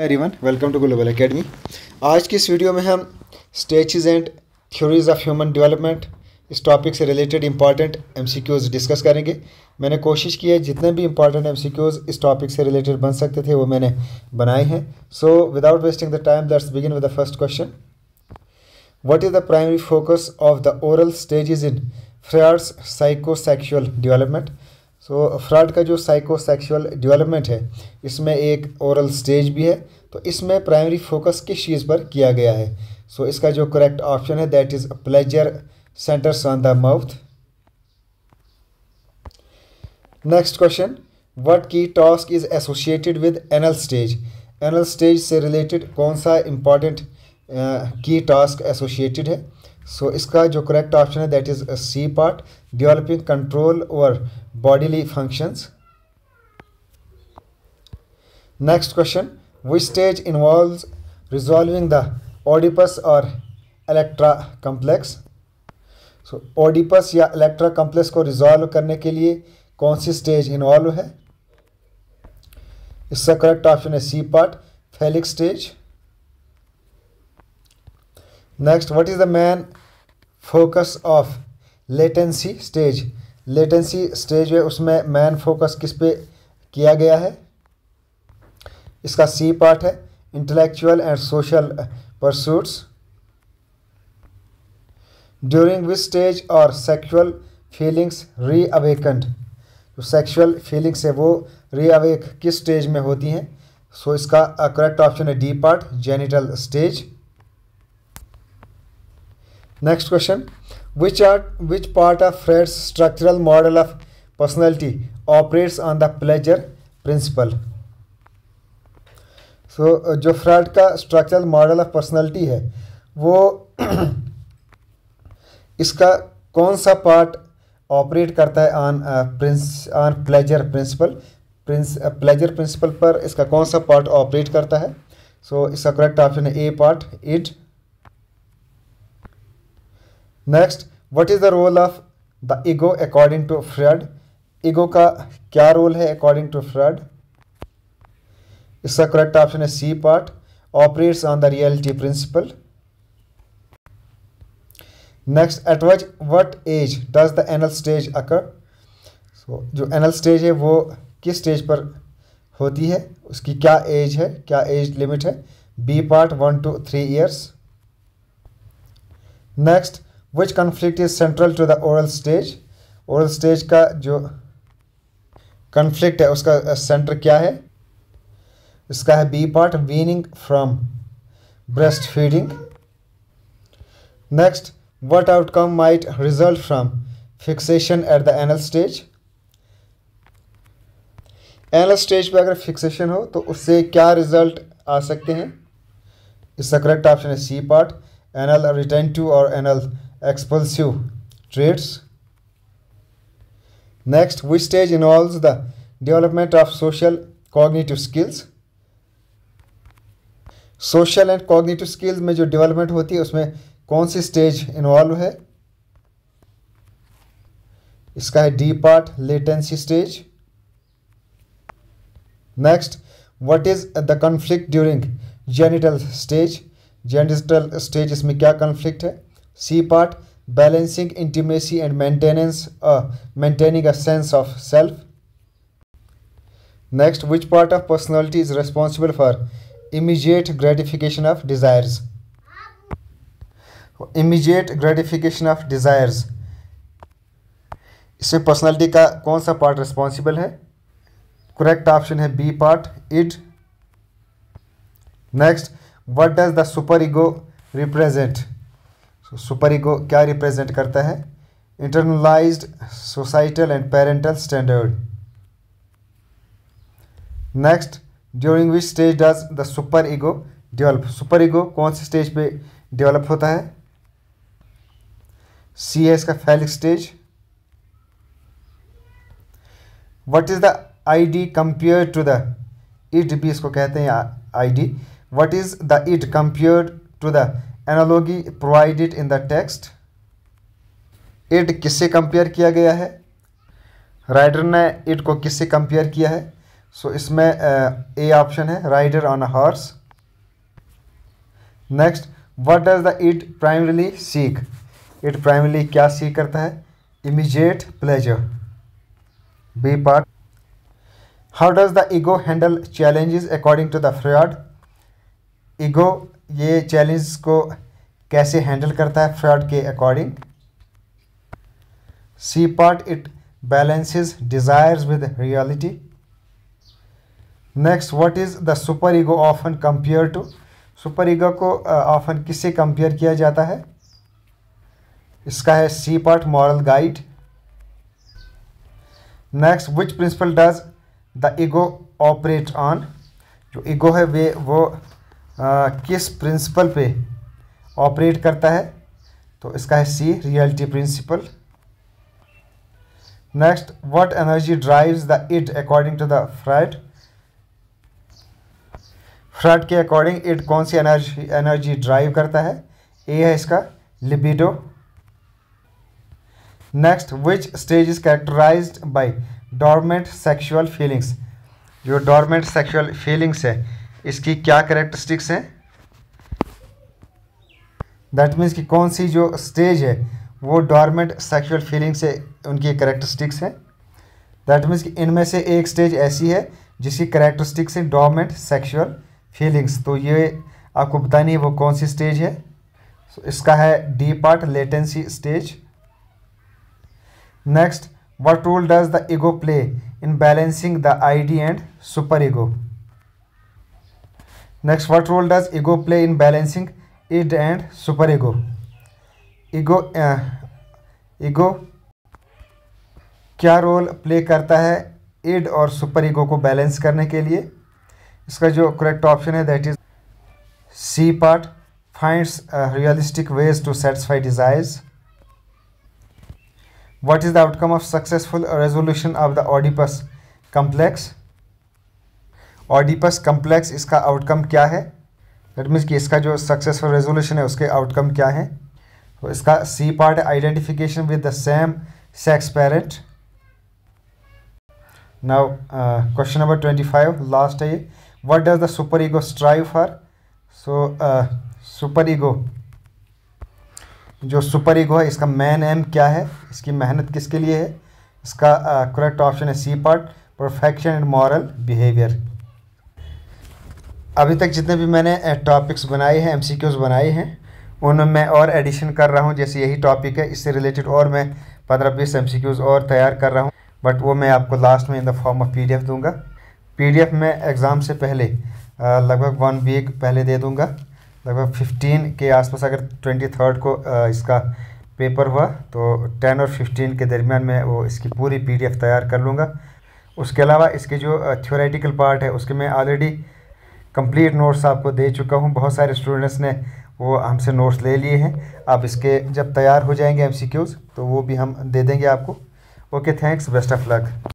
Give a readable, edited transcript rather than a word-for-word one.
Everyone, welcome to Global Academy. आज की इस वीडियो में हम stages and theories of human development इस टॉपिक से रिलेटेड इंपॉर्टेंट एमसीक्यूज डिस्कस करेंगे। मैंने कोशिश की है जितने भी इंपॉर्टेंट एमसीक्यूज इस टॉपिक से रिलेटेड बन सकते थे वो मैंने बनाए हैं। So without wasting the time, let's begin with the first question. What is the primary focus of the oral stages in Freud's psychosexual development? So fraud का जो साइकोसेक्सुअल डेवलपमेंट है इसमें एक ओरल स्टेज भी है, तो इसमें प्राइमरी फोकस किस चीज़ पर किया गया है? सो इसका जो करेक्ट ऑप्शन है that is pleasure centres on the mouth. Next question, what key task is associated with anal stage? Anal stage से रिलेटेड कौन सा इंपॉर्टेंट की टास्क एसोसिएटेड है? सो इसका जो करेक्ट ऑप्शन है that is C part, developing control over bodily functions. Next question, which stage involves resolving the Oedipus or Electra complex? So Oedipus या Electra complex को resolve करने के लिए कौन सी स्टेज इन्वॉल्व है? इसका करेक्ट ऑप्शन है C part, phallic stage. Next, what is the main focus of latency stage? Latency stage है उसमें मैन फोकस किस पे किया गया है? इसका सी पार्ट है, intellectual and social pursuits. During which stage और सेक्सुअल फीलिंग्स रीअवेकन्ड? जो सेक्सुअल फीलिंग्स है वो रीअवेक किस स्टेज में होती हैं? सो इसका करेक्ट ऑप्शन है D part, genital stage. Next question, which part of Freud's structural model of personality operates on the pleasure principle? So जो फ्रॉड का स्ट्रक्चरल मॉडल ऑफ पर्सनैलिटी है वो इसका कौन सा पार्ट ऑपरेट करता है on pleasure principal? Pleasure principal पर इसका कौन सा पार्ट ऑपरेट करता है? सो इसका करेक्ट ऑप्शन है A part, id. Next, what is the role of the ego according to Freud? Ego का क्या रोल है अकॉर्डिंग टू फ्रॉड? इसका करेक्ट ऑप्शन है C part, operates on the reality principle. Next, at what age does the anal stage occur? So जो anal stage है वो किस stage पर होती है? उसकी क्या एज है, क्या एज लिमिट है? B part, 1 to 3 years। Next, which conflict is central to the oral stage? oral stage का जो conflict है उसका सेंटर क्या है? इसका है B part, weaning from breastfeeding। next, what outcome might result from fixation at the anal stage? anal stage पे अगर फिक्सेशन हो तो उससे क्या रिजल्ट आ सकते हैं? इसका करेक्ट ऑप्शन है सी पार्ट, anal retentive और anal expulsive traits। Next, which stage involves the development of social cognitive skills? Social and cognitive skills में जो डेवलपमेंट होती है उसमें कौन सी स्टेज इन्वॉल्व है? इसका है D part, latency stage. Next, what is the conflict during genital stage? Genital stage इसमें क्या कॉन्फ्लिक्ट है? C part, balancing intimacy and maintaining a sense of self. Next, which part of personality is responsible for immediate gratification of desires? Immediate gratification of desires इससे personality का कौन सा part responsible है? Correct option है B part, id. Next, what does the super ego represent? Super ego क्या represent करता है? Internalised societal and parental standard. Next, during which stage does the super ego develop? Super ego कौन सी stage पे develop होता है? C है इसका, phallic stage. What is the ID compare to the id? भी इसको कहते हैं ID. What is the id compare to the analogy provided in the text? It किससे कंपेयर किया गया है? राइटर ने इट को किससे कंपेयर किया है? सो इसमें ए ऑप्शन है, rider on a horse. Next, what does the id primarily seek? Id primarily क्या सीक करता है? Immediate pleasure, B part. How does the ego handle challenges according to the Freud? Ego ये challenge को कैसे handle करता है Freud के according? C part, it balances desires with reality. Next, what is the super ego often compare to? Super ego को often किससे compare किया जाता है? इसका है C part, moral guide. Next, which principle does the ego operate on? जो ego है वो किस प्रिंसिपल पे ऑपरेट करता है? तो इसका है C, reality principle. Next, what energy drives the it according to the Freud? Freud के अकॉर्डिंग इट कौन सी एनर्जी ड्राइव करता है? ए है इसका, libido. Next, which stage is characterized by dormant sexual feelings? जो डोरमेंट सेक्सुअल फीलिंग्स है इसकी क्या कैरेक्टरिस्टिक्स हैं? दैट मीन्स कि कौन सी जो स्टेज है वो डोरमेंट सेक्सुअल फीलिंग से उनकी कैरेक्टरिस्टिक्स हैं। दैट मीन्स कि इनमें से एक स्टेज ऐसी है जिसकी कैरेक्टरिस्टिक्स है डोरमेंट सेक्सुअल फीलिंग्स। तो ये आपको बतानी है वो कौन सी स्टेज है। so, इसका है D part, latency stage. Next, what role does the ego play in balancing the ID and super ego? Next, what role does ego play in balancing id and super ego? Ego क्या role play करता है end और super ego को balance करने के लिए? इसका जो करेक्ट ऑप्शन है that is C part, finds realistic ways to satisfy desires. What is the outcome of successful resolution of the Oedipus complex? Oedipus complex इसका आउटकम क्या है? दैट मीन्स कि इसका जो सक्सेसफुल रेजोल्यूशन है उसके आउटकम क्या है? तो इसका सी पार्ट है, identification with the same sex parent. Now question number 25 last है ये, what does the super ego strive for? So super ego, जो सुपर ईगो है इसका मेन एम क्या है? इसकी मेहनत किसके लिए है? इसका करेक्ट ऑप्शन है C part, perfection and moral behaviour. अभी तक जितने भी मैंने टॉपिक्स बनाए हैं, एमसीक्यूज बनाए हैं, उनमें मैं और एडिशन कर रहा हूं। जैसे यही टॉपिक है, इससे रिलेटेड और मैं 15-20 एमसीक्यूज और तैयार कर रहा हूं, बट वो मैं आपको लास्ट में in the form of PDF दूंगा। पीडीएफ में एग्ज़ाम से पहले लगभग 1 वीक पहले दे दूंगा। लगभग 15 के आसपास, अगर 23 को इसका पेपर हुआ तो 10 और 15 के दरमियान में वो इसकी पूरी पीडीएफ तैयार कर लूँगा। उसके अलावा इसके जो थ्योरेटिकल पार्ट है उसके मैं ऑलरेडी कंप्लीट नोट्स आपको दे चुका हूँ। बहुत सारे स्टूडेंट्स ने वो हमसे नोट्स ले लिए हैं। अब इसके जब तैयार हो जाएंगे एमसीक्यूज़ तो वो भी हम दे देंगे आपको। Okay, thanks, best of luck.